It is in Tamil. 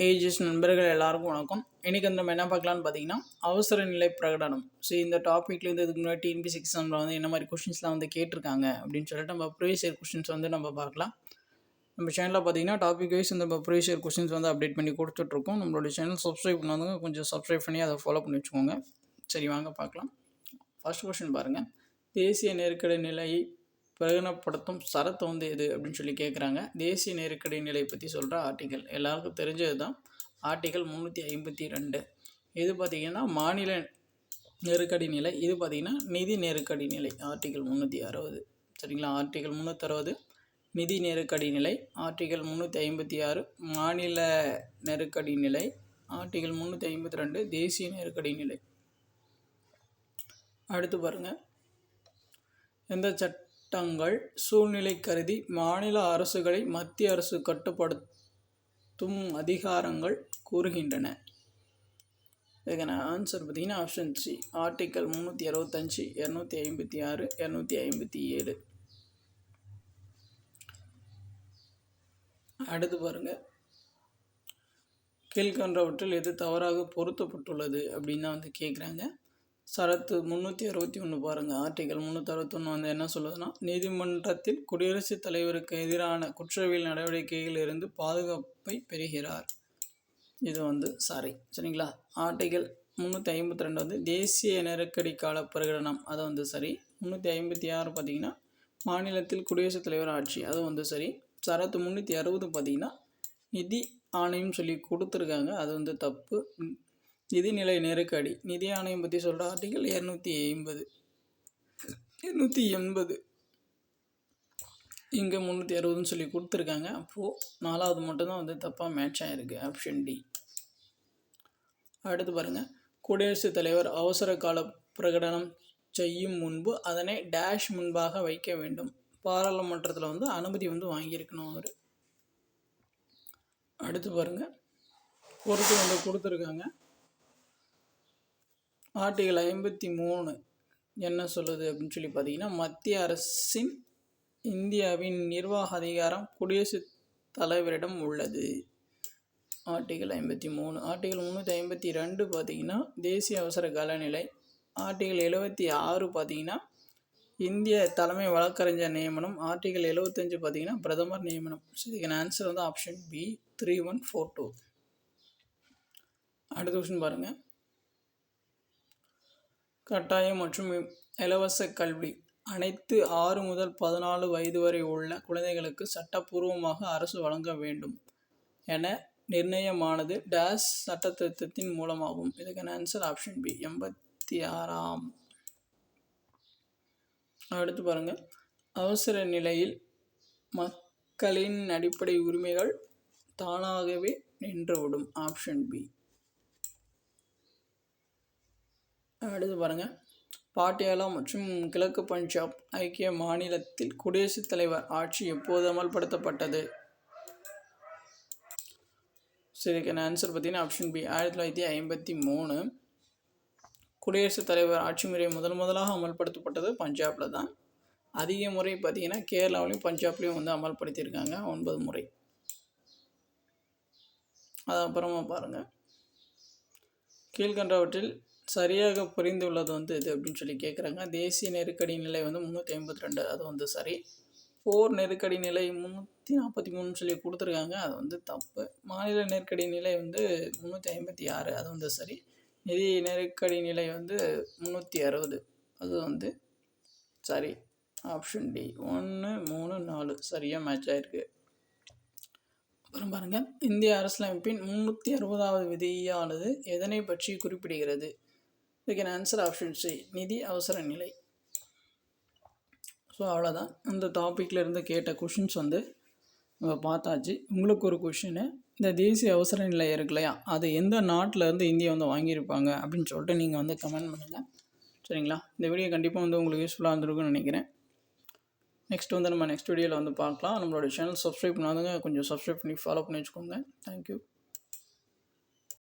ஏஜஸ் நண்பர்கள் எல்லாருக்கும் வணக்கம். இன்றைக்கி வந்து நம்ம என்ன பார்க்கலான்னு பார்த்தீங்கன்னா, அவசர நிலை பிரகடனம். ஸோ இந்த டாப்பிக்லேருந்து இதுக்கு முன்னாடி டிஎன்பிஎஸ்சி எக்ஸாமில் வந்து என்ன மாதிரி கொஷின்ஸ்லாம் வந்து கேட்டிருக்காங்க அப்படின்னு சொல்லிட்டு நம்ம ப்ரீவியஸ் இயர் கொஷின்ஸ் வந்து நம்ம பார்க்கலாம். நம்ம சேனலில் பார்த்தீங்கன்னா டாபிக் வைஸ் இந்த ப்ரீவியஸ் இயர் கொஷின்ஸ் வந்து அப்டேட் பண்ணி கொடுத்துட்ருக்கோம். நம்மளுடைய சேனல் சப்ஸ்கிரைப் பண்ணாதவங்க கொஞ்சம் சப்ஸ்கிரைப் பண்ணி அதை ஃபாலோ பண்ணி வச்சுக்கோங்க. சரி, வாங்க பார்க்கலாம். ஃபர்ஸ்ட் கொஷின் பாருங்கள். தேசிய நெருக்கடி நிலையை பிரகடனப்படுத்தும் சரத்து வந்து எது அப்படின்னு சொல்லி கேட்குறாங்க. தேசிய நெருக்கடி நிலை பற்றி சொல்கிற ஆர்டிக்கல் எல்லாருக்கும் தெரிஞ்சது தான். ஆர்டிக்கல் 352. இது பார்த்திங்கன்னா மாநில நெருக்கடி நிலை, இது பார்த்திங்கன்னா நிதி நெருக்கடி நிலை. ஆர்டிக்கல் 360 சரிங்களா. ஆர்டிக்கல் 360 நிதி நெருக்கடி நிலை. ஆர்டிக்கல் 356 மாநில நெருக்கடி நிலை. ஆர்டிக்கல் 352 தேசிய நெருக்கடி நிலை. அடுத்து பாருங்கள். எந்த சட்டங்கள் சூழ்நிலை கருதி மாநில அரசுகளை மத்திய அரசு கட்டுப்படுத்தும் அதிகாரங்கள் கூறுகின்றன? இதுக்கான ஆன்சர் பார்த்தீங்கன்னா ஆப்ஷன் சி, ஆர்டிக்கல் 365, 256, 257. அடுத்து பாருங்கள். கீழ்கண்டவற்றில் எது தவறாக பொருத்தப்பட்டுள்ளது அப்படின்னு தான் வந்து கேட்குறாங்க. சரத்து 361 பாருங்கள். ஆர்டிக்கல் 361 வந்து என்ன சொல்லுதுன்னா, நீதிமன்றத்தில் குடியரசுத் தலைவருக்கு எதிரான குற்றவியல் நடவடிக்கைகளில் இருந்து பாதுகாப்பை பெறுகிறார். இது வந்து சரிங்களா. ஆர்டிக்கல் 352 வந்து தேசிய நெருக்கடி கால பிரகடனம், அது வந்து சரி. 356 பார்த்திங்கன்னா மாநிலத்தில் குடியரசுத் தலைவர் ஆட்சி, அது வந்து சரி. சரத்து 360 பார்த்திங்கன்னா நிதி ஆணையம் சொல்லி கொடுத்துருக்காங்க, அது வந்து தப்பு. நிதிநிலை நெருக்கடி நிதி ஆணையம் பற்றி சொல்கிற ஆர்டிக்கல் 280. இங்கே 360ன்னு சொல்லி கொடுத்துருக்காங்க. அப்போது 4வது மட்டும்தான் வந்து தப்பாக மேட்ச் ஆகிருக்கு, ஆப்ஷன் டி. அடுத்து பாருங்கள். குடியரசுத் தலைவர் அவசர கால பிரகடனம் செய்யும் முன்பு அதனை டேஷ் முன்பாக வைக்க வேண்டும். பாராளுமன்றத்தில் வந்து அனுமதி வந்து வாங்கியிருக்கணும் அவர். அடுத்து பாருங்கள். பொறுத்து வந்து கொடுத்துருக்காங்க. ஆர்டிகல் 53 என்ன சொல்லுது அப்படின்னு சொல்லி பார்த்தீங்கன்னா, மத்திய அரசின் இந்தியாவின் நிர்வாக அதிகாரம் குடியரசுத் தலைவரிடம் உள்ளது. ஆர்டிகல் 53. ஆர்டிகல் 352 பார்த்தீங்கன்னா தேசிய அவசர காலநிலை. ஆர்டிகல் 76 பார்த்தீங்கன்னா இந்திய தலைமை வழக்கறிஞர் நியமனம். ஆர்டிகல் 75 பார்த்தீங்கன்னா பிரதமர் நியமனம். ஸோ இதுக்கான ஆன்சர் வந்து ஆப்ஷன் பி, 3142. அடுத்த கொஸ்டின் பாருங்கள். கட்டாயம் மற்றும் இலவச கல்வி அனைத்து 6 முதல் 14 வயது வரை உள்ள குழந்தைகளுக்கு சட்டப்பூர்வமாக அரசு வழங்க வேண்டும் என நிர்ணயமானது டேஷ் சட்ட திருத்தத்தின் மூலமாகும். இதுக்கான ஆன்சர் ஆப்ஷன் பி, 86. அடுத்து பாருங்கள். அவசர நிலையில் மக்களின் அடிப்படை உரிமைகள் தானாகவே நின்றுவிடும். Option B. அடுத்து பாருங்கள். பாட்டியாலா மற்றும் கிழக்கு பஞ்சாப் ஐக்கிய மாநிலத்தில் குடியரசுத் தலைவர் ஆட்சி எப்போது அமல்படுத்தப்பட்டது? சரிக்கான ஆன்சர் பார்த்தீங்கன்னா ஆப்ஷன் பி, 1953. குடியரசுத் தலைவர் ஆட்சி முறை முதலாக அமல்படுத்தப்பட்டது பஞ்சாபில் தான். அதிக முறை பார்த்தீங்கன்னா கேரளாவிலையும் பஞ்சாப்லேயும் வந்து அமல்படுத்தியிருக்காங்க, 9 முறை. அது அப்புறமா பாருங்கள். கீழ்கண்டவற்றில் சரியாக புரிந்துள்ளது வந்து இது அப்படின்னு சொல்லி கேட்குறாங்க. தேசிய நெருக்கடி நிலை வந்து 352, அது வந்து சரி. போர் நெருக்கடி நிலை 343 சொல்லி கொடுத்துருக்காங்க, அது வந்து தப்பு. மாநில நெருக்கடி நிலை வந்து 356, அது வந்து சரி. நிதி நெருக்கடி நிலை வந்து 360, அது வந்து சரி. ஆப்ஷன் டி, 1, 3, 4 சரியாக மேட்ச் ஆகிருக்கு. அப்புறம் பாருங்கள். இந்திய அரசியலமைப்பின் 360வது விதியானது எதனை பற்றி குறிப்பிடுகிறது? இதுக்கான ஆன்சர் ஆப்ஷன் சி, நிதி அவசர நிலை. ஸோ அவ்வளோதான். இந்த டாப்பிக்கில் இருந்து கேட்ட கொஷின்ஸ் வந்து நம்ம பார்த்தாச்சு. உங்களுக்கு ஒரு கொஷினு, இந்த தேசிய அவசர நிலை இருக்கு இல்லையா, அது எந்த நாட்டில் இருந்து இந்தியா வந்து வாங்கியிருப்பாங்க அப்படின்னு சொல்லிட்டு நீங்கள் வந்து கமெண்ட் பண்ணுங்கள். சரிங்களா. இந்த வீடியோ கண்டிப்பாக வந்து உங்களுக்கு யூஸ்ஃபுல்லாக இருந்திருக்குன்னு நினைக்கிறேன். நெக்ஸ்ட் வந்து நம்ம நெக்ஸ்ட் வீடியோவில் வந்து பார்க்கலாம். நம்மளோட சேனல் சப்ஸ்கிரைப் பண்ணாதவங்க கொஞ்சம் சப்ஸ்கிரைப் பண்ணி ஃபாலோ பண்ணி வச்சுக்கோங்க. தேங்க்யூ.